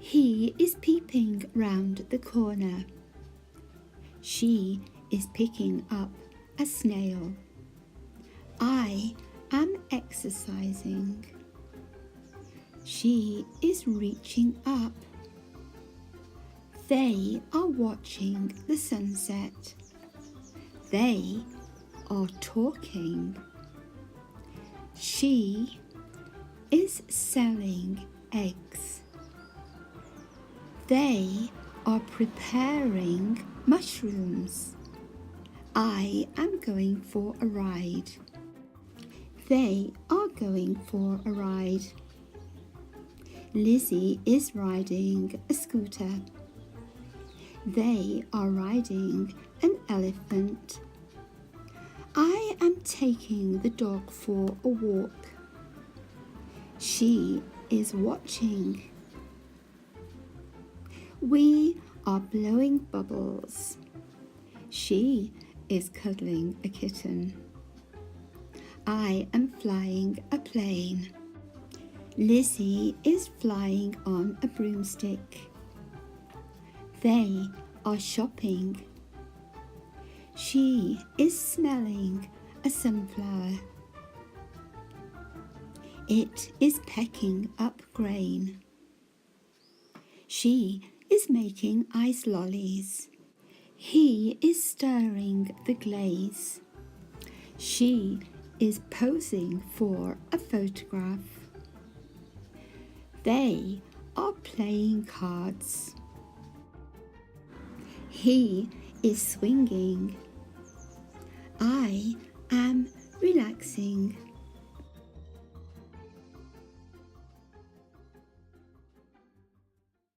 He is peeping round the corner. She is picking up a snail. I am exercising. She is reaching up. They are watching the sunset. They are talking. She is selling eggs. They are preparing mushrooms. I am going for a ride. They are going for a ride. Lizzie is riding a scooter. They are riding an elephant. I am taking the dog for a walk. She is watching. We are blowing bubbles. She is cuddling a kitten. I am flying a plane. Lizzie is flying on a broomstick. They are shopping. She is smelling a sunflower. It is pecking up grain. She is making ice lollies. He is stirring the glaze. She is posing for a photograph. They are playing cards. He is swinging. I am relaxing.